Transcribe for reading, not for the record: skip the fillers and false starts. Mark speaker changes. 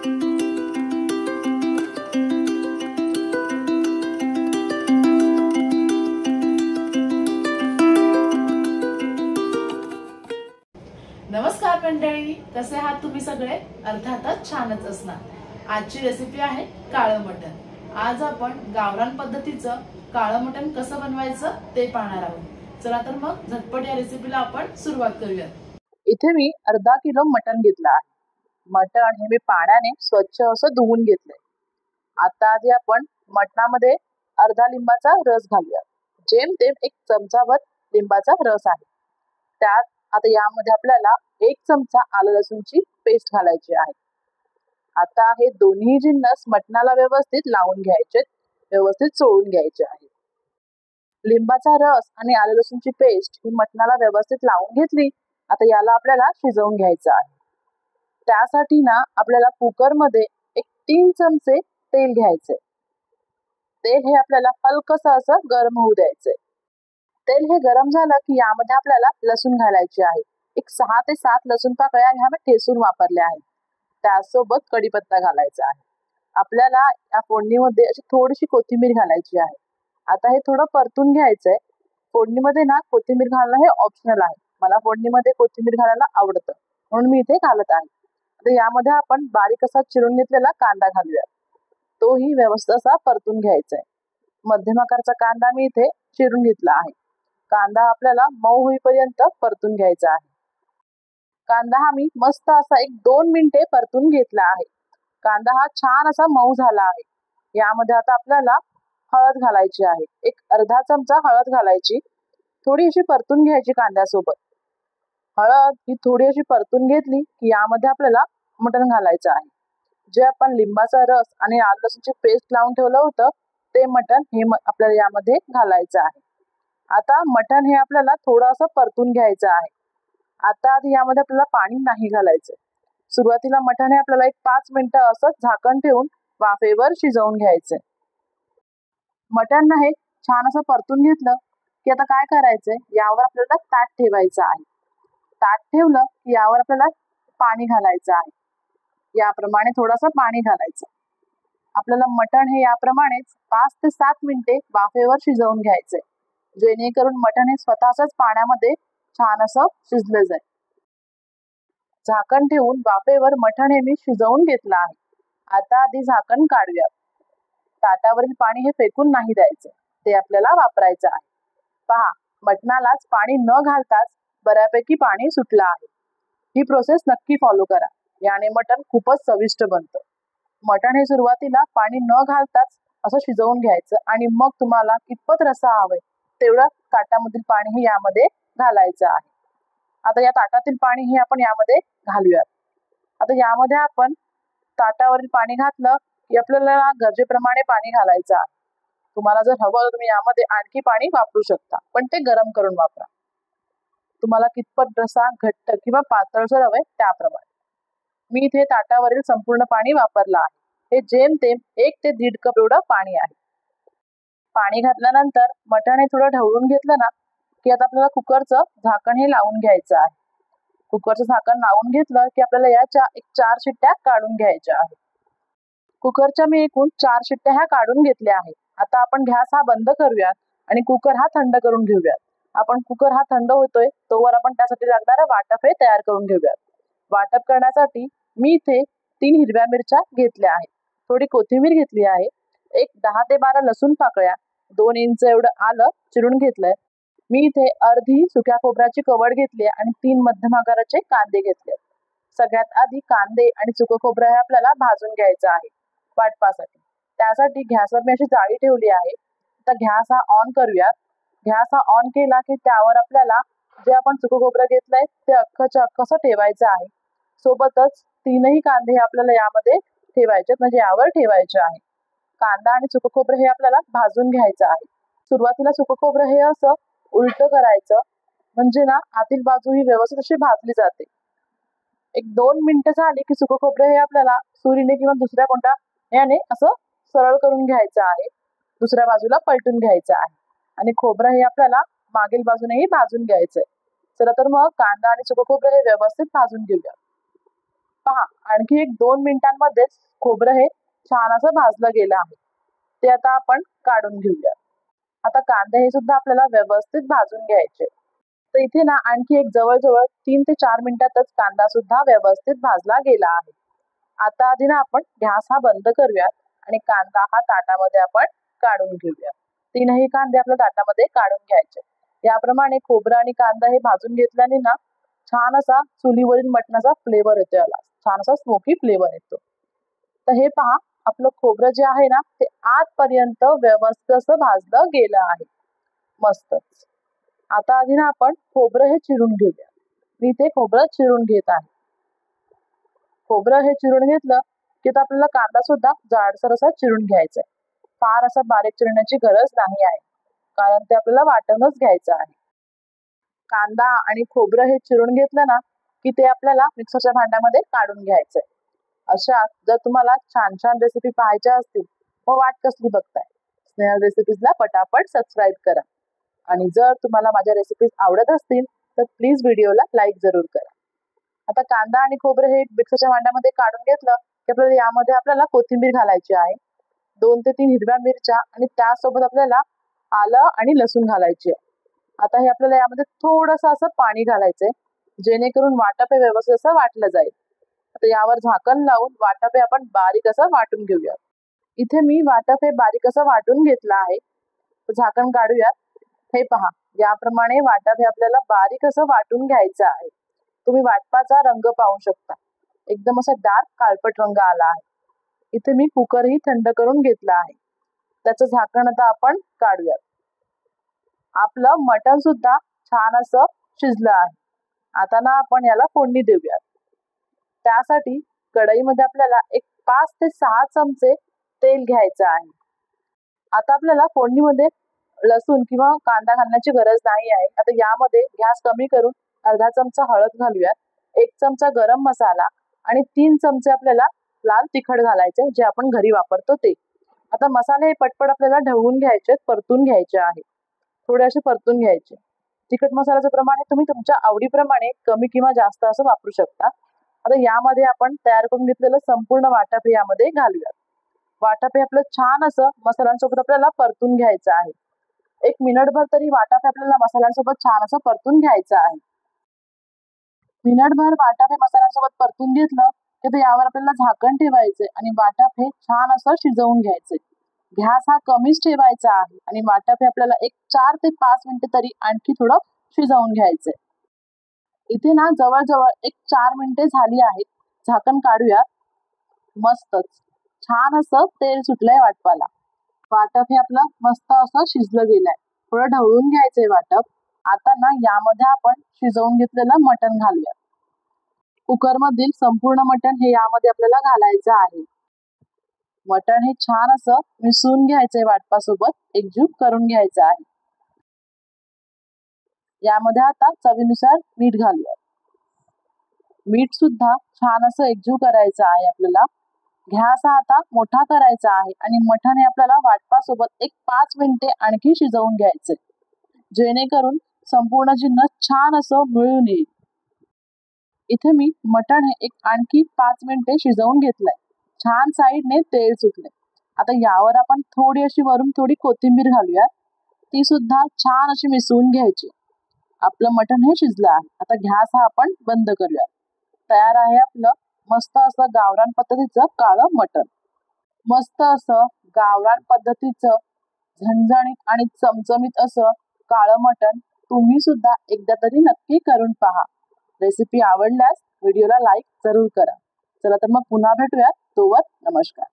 Speaker 1: नमस्कार मंडळी, कसे आहात तुम्ही सगळे? अर्थातच छानच असणार। आजची रेसिपी आहे काळं मटण। आज आपण गावरान पद्धतीचं काळं मटण कसं बनवायचं ते पाहणार आहोत। चला तर मग झटपट या रेसिपीला आपण सुरुवात करूया।
Speaker 2: इथे मी अर्धा किलो मटण घेतलं आहे। मटण हे मी पाण्याने स्वच्छ असं धुवून घेतलंय। आता आधी आपण मटणामध्ये अर्धा लिंबाचा रस घालूया। जेमतेम 1 चमचाभर लिंबाचा रस आहे। त्यात आता यामध्ये आपल्याला 1 चमचा आलं लसूणची पेस्ट घालायची आहे। आता हे दोन्ही जिन्नस मटणाला व्यवस्थित लावून घ्यायचे, व्यवस्थित चोळून घ्यायचे आहे। लिंबाचा रस आणि आलं लसूणची पेस्ट ही मटणाला व्यवस्थित लावून घेतली। आता याला आपल्याला शिजवून घ्यायचं आहे। त्यासाठी ना आपल्याला कुकरमध्ये 3 चमचे तेल घ्यायचे। तेल हे आपल्याला हलकसं असं गरम होऊ द्यायचंय। तेल हे गरम झालं की यामध्ये आपल्याला लसूण घालायचे आहे। 6 ते 7 लसूण पाकळ्या ह्या मी ठेचून वापरल्या आहेत। त्यासोबत कढीपत्ता घालायचा आहे। आपल्याला या फोडणीमध्ये अशी थोडीशी कोथिंबीर घालायची आहे। आता हे थोडं परतून घ्यायचंय। फोडणीमध्ये ना कोथिंबीर घालणं हे ऑप्शनल आहे। मला फोडणीमध्ये कोथिंबीर घालायला आवडतं म्हणून मी इथे घालत आहे। आता यामध्ये आपण बारीक असा चिरून घेतलेला कांदा घालूया। तोही व्यवस्थित असा परतून घ्यायचा आहे। मध्यम आकाराचा कांदा मी इथे चिरून घेतला आहे। कांदा आपल्याला मऊ होईपर्यंत परतून घ्यायचा आहे। कांदा हा मी मस्त असा 1-2 मिनिटे परतून घेतला आहे। कांदा हा छान असा मऊ झाला आहे। यामध्ये आता आपल्याला हळद घालायची आहे। अर्धा चमचा हळद घालायची। थोडी अशी परतून घ्यायची कांद्यासोबत। हळद ही थोडी अशी परतून घेतली की यामध्ये आपल्याला मटण घालायचं आहे। जे आपण लिंबाचा रस आणि आलं लसूणची पेस्ट लावून ठेवलं होतं ते मटण हे आपल्याला यामध्ये घालायचं आहे। आता मटण हे आपल्याला थोडं असं परतून घ्यायचं आहे। आता आधी यामध्ये आपल्याला पाणी नाही घालायचं। सुरुवातीला मटण हे आपल्याला 5 मिनिटं असं झाकण ठेवून वाफेवर शिजवून घ्यायचंय। मटण हे छान असं परतून घेतलं की आता काय करायचंय, यावर आपल्याला ताट ठेवायचं आहे। ताट ठेवलं की यावर आपल्याला पाणी घालायचं आहे। याप्रमाणे थोडंसं पाणी घालायचं। आपल्याला मटण हे याप्रमाणेच 5 ते 7 मिनिटे वाफेवर शिजवून घ्यायचंय, जेणेकरून मटण हे स्वतःच पाण्यामध्ये छान असं शिजलं जाईल। झाकण ठेवून वाफेवर मटण हे मी शिजवून घेतलं आहे। आता आधी झाकण काढूया। ताटावरील पाणी हे फेकून नाही द्यायचं, ते आपल्याला वापरायचं आहे। पहा, मटणालाच पाणी न घालताच बऱ्यापैकी पाणी सुटलं आहे। ही प्रोसेस नक्की फॉलो करा, याने मटण खूपच चविष्ट बनतं। मटण हे सुरुवातीला पाणी न घालताच असं शिजवून घ्यायचं आणि मग तुम्हाला कितपत रस्सा हवंय तेवढं ताटामधील पाणी हे यामध्ये घालायचं आहे। आता या ताटातील पाणी हे आपण यामध्ये घालूयात। आता यामध्ये आपण ताटावरील पाणी घातलं की आपल्याला गरजेप्रमाणे पाणी घालायचं आहे। तुम्हाला जर हवं तर तुम्ही यामध्ये आणखी पाणी वापरू शकता, पण ते गरम करून वापरा। तुम्हाला कितपत रस्सा घट्ट किंवा पातळसर हवंय त्याप्रमाणे। मी इथे ताटावरील संपूर्ण पाणी वापरलं आहे। हे जेमतेम 1 ते 1.5 कप एवढं पाणी आहे। पाणी घातल्यानंतर मटण हे थोडं ढवळून घेतलं ना की आता आपल्याला कुकरचं झाकण हे लावून घ्यायचं आहे। कुकरचं झाकण लावून घेतलं की आपल्याला याच्या 4 शिट्ट्या काढून घ्यायच्या आहेत। कुकरच्या मी एकूण 4 शिट्ट्या ह्या काढून घेतल्या आहेत। आता आपण गॅस हा बंद करूयात आणि कुकर हा थंड करून घेऊयात। आपण कुकर हा थंड होतोय तोवर आपण त्यासाठी लागणारं वाटप हे तयार करून घेऊयात। वाटप करण्यासाठी मी इथे 3 हिरव्या मिरच्या घेतल्या आहेत। थोडी कोथिंबीर घेतली आहे। 10 ते 12 लसूण पाकळ्या, 2 इंच एवढं आलं चिरून घेतलंय। मी इथे अर्धी सुक्या खोबऱ्याची कवड घेतली आणि 3 मध्यम आकाराचे कांदे घेतले। सगळ्यात आधी कांदे आणि सुकं खोबरं हे आपल्याला भाजून घ्यायचं आहे वाटपासाठी। त्यासाठी गॅसवर मी अशी जाळी ठेवली आहे। आता गॅस हा ऑन करूयात। गॅस हा ऑन केला की त्यावर आपल्याला जे आपण सुकं खोबरं घेतलंय ते अख्खच्या अख्खं असं ठेवायचं आहे। सोबतच 3ही कांदे हे आपल्याला यामध्ये ठेवायचे, म्हणजे यावर ठेवायचे आहे। कांदा आणि सुकं खोबरं हे आपल्याला भाजून घ्यायचं आहे। सुरुवातीला सुकं खोबरं हे असं उलट करायचं, म्हणजे ना आतील बाजू ही व्यवस्थित अशी भाजली जाते। 1-2 मिनिटं झाली की सुकं खोबरं हे आपल्याला सुरीने किंवा दुसऱ्या कोणत्या याने असं सरळ करून घ्यायचं आहे। दुसऱ्या बाजूला पलटून घ्यायचं आहे आणि खोबरं हे आपल्याला मागील बाजूनेही भाजून घ्यायचंय। चला तर मग कांदा आणि सुकं खोबरं हे व्यवस्थित भाजून घेऊया। पहा, आणखी एक 2 मिनिटांमध्ये खोबरं हे छान असं भाजलं गेलं आहे. ते आता आपण काढून घेऊया. आता कांदे हे सुद्धा आपल्याला व्यवस्थित भाजून घ्यायचे. तर इथे ना आणखी एक जवळजवळ 3 ते 4 मिनिटातच कांदा सुद्धा व्यवस्थित भाजला गेला आहे. आता आधी ना आपण गॅस हा बंद करूयात आणि कांदा हा ताटामध्ये आपण काढून घेऊया. 3ही कांदे आपल्या ताटामध्ये काढून घ्यायचे. याप्रमाणे खोबरं आणि कांदा हे भाजून घेतल्याने ना छान असा चुलीवरील मटणाचा फ्लेवर येतो, याला छान असा स्मोकी फ्लेवर येतो. तर हे पहा, आपलं खोबरं जे आहे ना ते आतपर्यंत व्यवस्थित असं भाजलं गेलं आहे. मस्तच. आता आधी ना आपण खोबरं हे चिरून घेऊया. मी इथे खोबरं चिरून घेत आहे. खोबरं हे चिरून घेतलं की आता आपल्याला कांदा सुद्धा जाडसर असा चिरून घ्यायचा आहे. फार असा बारीक चिरण्याची गरज नाही आहे, कारण ते आपल्याला वाटूनच घ्यायचं आहे. कांदा आणि खोबरं हे चिरून घेतलं ना की ते आपल्याला मिक्सरच्या भांड्यामध्ये काढून घ्यायचंय. अशा जर तुम्हाला छान छान रेसिपी पाहायच्या असतील मग वाट कसली बघताय, स्नेहल रेसिपीजला पटापट सबस्क्राईब करा. आणि जर तुम्हाला माझ्या रेसिपीज आवडत असतील तर प्लीज व्हिडिओला लाईक जरूर करा. आता कांदा आणि खोबरं हे मिक्सरच्या भांड्यामध्ये काढून घेतलं की आपल्याला यामध्ये आपल्याला कोथिंबीर घालायची आहे, 2 ते 3 हिरव्या मिरच्या आणि त्यासोबत आपल्याला आलं आणि लसूण घालायची आहे. आता हे आपल्याला यामध्ये थोडंसं असं पाणी घालायचंय, जेणेकरून वाटप हे व्यवस्थित असं वाटलं जाईल. आता यावर झाकण लावून वाटप हे आपण बारीक असं वाटून घेऊयात. इथे मी वाटप हे बारीक असं वाटून घेतलं आहे. झाकण काढूयात. हे पहा, याप्रमाणे वाटप हे आपल्याला बारीक असं वाटून घ्यायचं आहे. तुम्ही वाटपाचा रंग पाहू शकता, एकदम असा डार्क काळपट रंग आला आहे. इथे मी कुकरही थंड करून घेतला आहे. त्याचं झाकण आता आपण काढूयात. आपलं मटण सुद्धा छान असं शिजलं आहे. आता ना आपण याला फोडणी देऊयात. त्यासाठी कढईमध्ये आपल्याला एक 5 ते 6 चमचे तेल घ्यायचं आहे. आता आपल्याला फोडणीमध्ये लसूण किंवा कांदा घालण्याची गरज नाही आहे. आता यामध्ये गॅस कमी करून अर्धा चमचा हळद घालूयात, 1 चमचा गरम मसाला आणि 3 चमचे आपल्याला लाल तिखट घालायचे, जे आपण घरी वापरतो ते. आता मसाले हे पटपट आपल्याला ढवळून घ्यायचे, परतून घ्यायचे आहे. थोडे असे परतून घ्यायचे. तिखट मसाल्याचं प्रमाण हे तुम्ही तुमच्या आवडीप्रमाणे कमी किंवा जास्त असं वापरू शकता. आता यामध्ये आपण तयार करून घेतलेलं संपूर्ण वाटप हे यामध्ये घालूयात. वाटप हे आपलं छान असं मसाल्यांसोबत आपल्याला परतून घ्यायचं आहे. 1 मिनिटभर तरी वाटप आपल्याला मसाल्यांसोबत छान असं परतून घ्यायचं आहे. मिनिटभर वाटप हे मसाल्यांसोबत परतून घेतलं की यावर आपल्याला झाकण ठेवायचे आणि वाटप हे छान असं शिजवून घ्यायचे. गॅस हा कमीच ठेवायचा आहे आणि वाटप हे आपल्याला एक 4 ते 5 मिनिटं तरी आणखी थोडं शिजवून घ्यायचंय. इथे ना जवळजवळ एक 4 मिनिटे झाली आहेत. झाकण काढूया. मस्तच छान असं तेल सुटलंय वाटपाला. वाटप हे आपलं मस्त असं शिजलं गेलंय. थोडं ढवळून घ्यायचंय वाटप. आता ना यामध्ये आपण शिजवून घेतलेलं मटण घालूया. कुकरमधील संपूर्ण मटण हे यामध्ये आपल्याला घालायचं आहे. मटण हे छान असं मिसळून घ्यायचंय, वाटपासोबत एकजीव करून घ्यायचं आहे. यामध्ये आता चवीनुसार मीठ घालूया. मीठ सुद्धा छान असं एकजीव करायचं आहे आपल्याला. गॅस हा आता मोठा करायचा आहे आणि मटण हे आपल्याला वाटपासोबत एक 5 मिनिटे आणखी शिजवून घ्यायचे, जेणेकरून संपूर्ण जिन्नस छान असं मिळून येईल. इथे मी मटण हे एक आणखी 5 मिनिटे शिजवून घेतलंय. छान साईडने तेल सुटले. आता यावर आपण थोडी अशी वरून थोडी कोथिंबीर घालूया. ती सुद्धा छान अशी मिसळून घ्यायची. आपलं मटण हे शिजलं आहे. आता गॅस हा आपण बंद करूया. तयार आहे आपलं मस्त असं गावरान पद्धतीचं काळं मटण. मस्त असं गावरान पद्धतीचं झणझणीत आणि चमचमीत असं काळं मटण तुम्ही सुद्धा एकदा तरी नक्की करून पहा. रेसिपी आवडल्यास व्हिडिओला लाईक जरूर करा. चला तर मग पुन्हा भेटूयात. तोवर नमस्कार.